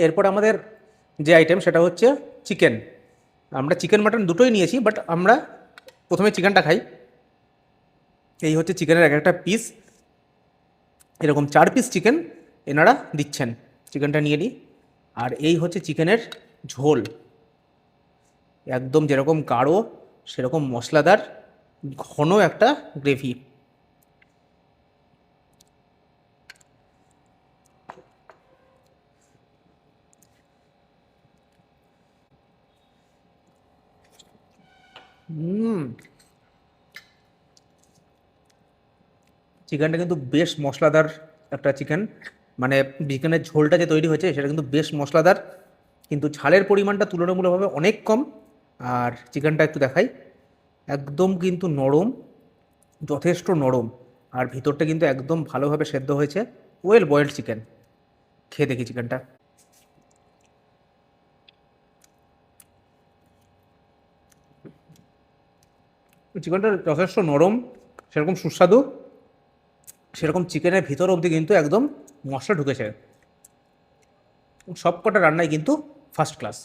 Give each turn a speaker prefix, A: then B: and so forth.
A: এরপর আমাদের যে আইটেম সেটা হচ্ছে চিকেন। আমরা চিকেন মাটন দুটোই নিয়েছি, বাট আমরা প্রথমে চিকেনটা খাই। এই হচ্ছে চিকেনের এক একটা পিস, এরকম 4 পিস চিকেন এনারা দিচ্ছেন। চিকেনটা নিয়ে নিই। আর এই হচ্ছে চিকেনের ঝোল, একদম যেরকম গাঢ় সেরকম মশলাদার ঘন একটা গ্রেভি। চিকেনটা কিন্তু বেশ মশলাদার একটা চিকেন, মানে চিকেনের ঝোলটা যে তৈরি হয়েছে সেটা কিন্তু বেশ মশলাদার, কিন্তু ঝালের পরিমাণটা তুলনামূলকভাবে অনেক কম। আর চিকেনটা একটু দেখাই, একদম কিন্তু নরম, যথেষ্ট নরম। আর ভিতরটা কিন্তু একদম ভালোভাবে সেদ্ধ হয়েছে, ওয়েল বয়েলড চিকেন। খেয়ে দেখি চিকেনটা। চিকেনটা যথেষ্ট নরম, সেরকম সুস্বাদু, সেরকম চিকেনের ভিতর অবধি কিন্তু একদম মশলা ঢুকেছে। সব কটা রান্নাই কিন্তু ফার্স্ট ক্লাস।